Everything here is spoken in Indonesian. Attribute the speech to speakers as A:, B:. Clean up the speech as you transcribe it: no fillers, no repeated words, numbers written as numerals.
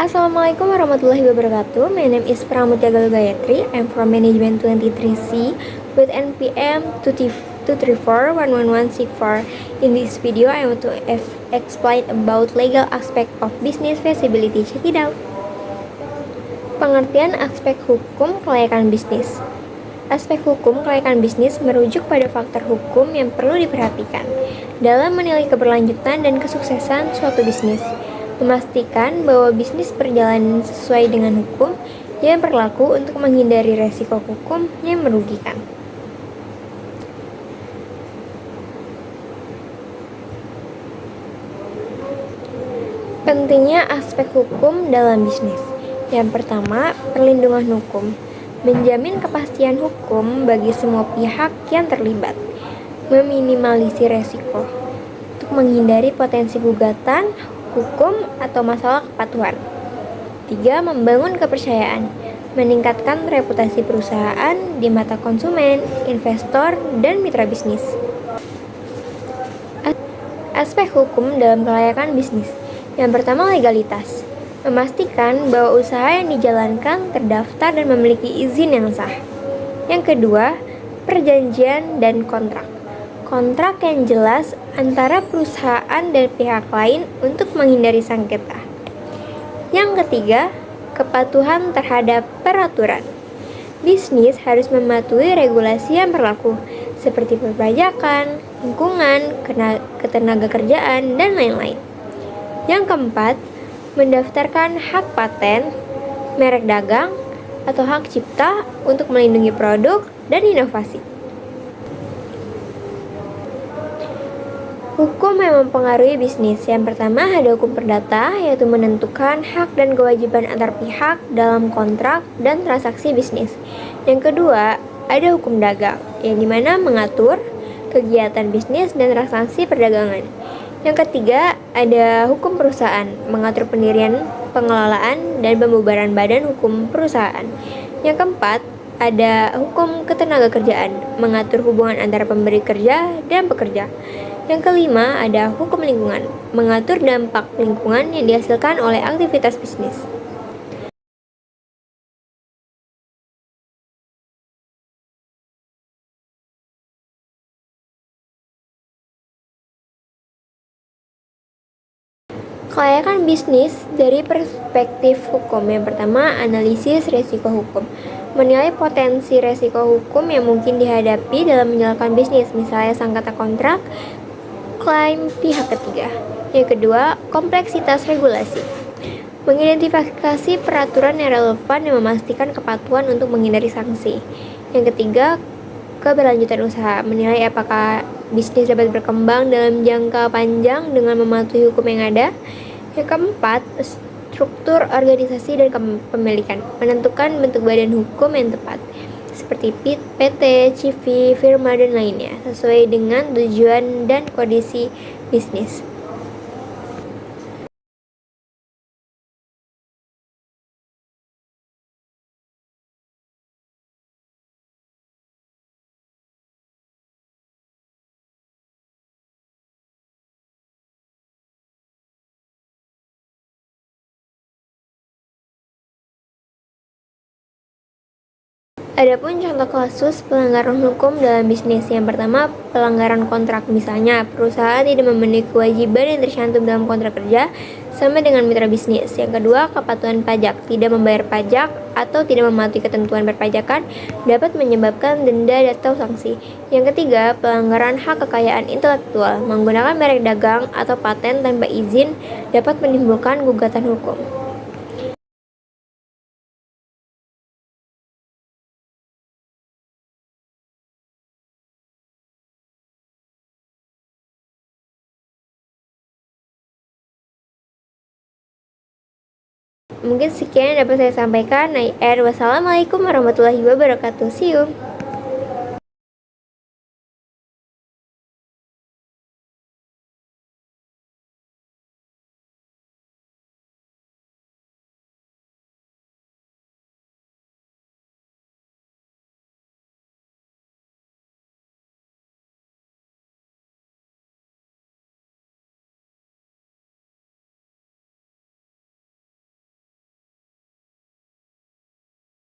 A: Assalamualaikum warahmatullahi wabarakatuh. My name is Pramutya Galgayatri. I'm from Management 23C with NPM 2341164. In this video, I want to explain about legal aspect of business feasibility. Check it out. Pengertian aspek hukum kelayakan bisnis. Aspek hukum kelayakan bisnis merujuk pada faktor hukum yang perlu diperhatikan dalam menilai keberlanjutan dan kesuksesan suatu bisnis, memastikan bahwa bisnis berjalan sesuai dengan hukum yang berlaku untuk menghindari resiko hukum yang merugikan. Pentingnya aspek hukum dalam bisnis. Yang pertama, perlindungan hukum. Menjamin kepastian hukum bagi semua pihak yang terlibat, meminimalisir resiko, untuk menghindari potensi gugatan, hukum, atau masalah kepatuhan. 3. Membangun kepercayaan, meningkatkan reputasi perusahaan di mata konsumen, investor, dan mitra bisnis. Aspek hukum dalam kelayakan bisnis. Yang pertama, legalitas. Memastikan bahwa usaha yang dijalankan terdaftar dan memiliki izin yang sah. Yang kedua, perjanjian dan kontrak. Kontrak yang jelas antara perusahaan dan pihak lain untuk menghindari sengketa. Yang ketiga, kepatuhan terhadap peraturan. Bisnis harus mematuhi regulasi yang berlaku, seperti perpajakan, lingkungan, ketenagakerjaan, dan lain-lain. Yang keempat, mendaftarkan hak paten, merek dagang, atau hak cipta untuk melindungi produk dan inovasi. Hukum yang mempengaruhi bisnis. Yang pertama, ada hukum perdata, yaitu menentukan hak dan kewajiban antar pihak dalam kontrak dan transaksi bisnis. Yang kedua, ada hukum dagang, yang dimana mengatur kegiatan bisnis dan transaksi perdagangan. Yang ketiga, ada hukum perusahaan, mengatur pendirian, pengelolaan, dan pembubaran badan hukum perusahaan. Yang keempat, ada hukum ketenagakerjaan, mengatur hubungan antara pemberi kerja dan pekerja. Yang kelima, ada hukum lingkungan, mengatur dampak lingkungan yang dihasilkan oleh aktivitas bisnis. Kelayakan bisnis dari perspektif hukum. Yang pertama, analisis resiko hukum. Menilai potensi resiko hukum yang mungkin dihadapi dalam menjalankan bisnis, misalnya sengketa kontrak, klaim pihak ketiga. Yang kedua, kompleksitas regulasi. Mengidentifikasi peraturan yang relevan dan memastikan kepatuhan untuk menghindari sanksi. Yang ketiga, keberlanjutan usaha. Menilai apakah bisnis dapat berkembang dalam jangka panjang dengan mematuhi hukum yang ada. Yang keempat, struktur organisasi dan kepemilikan. Menentukan bentuk badan hukum yang tepat, seperti PT, CV, firma, dan lainnya, sesuai dengan tujuan dan kondisi bisnis. Adapun contoh kasus pelanggaran hukum dalam bisnis. Yang pertama, pelanggaran kontrak. Misalnya, perusahaan tidak memenuhi kewajiban yang tercantum dalam kontrak kerja sama dengan mitra bisnis. Yang kedua, kepatuhan pajak. Tidak membayar pajak atau tidak mematuhi ketentuan perpajakan dapat menyebabkan denda atau sanksi. Yang ketiga, pelanggaran hak kekayaan intelektual. Menggunakan merek dagang atau paten tanpa izin dapat menimbulkan gugatan hukum. Mungkin sekian yang dapat saya sampaikan. Wassalamualaikum warahmatullahi wabarakatuh. See you.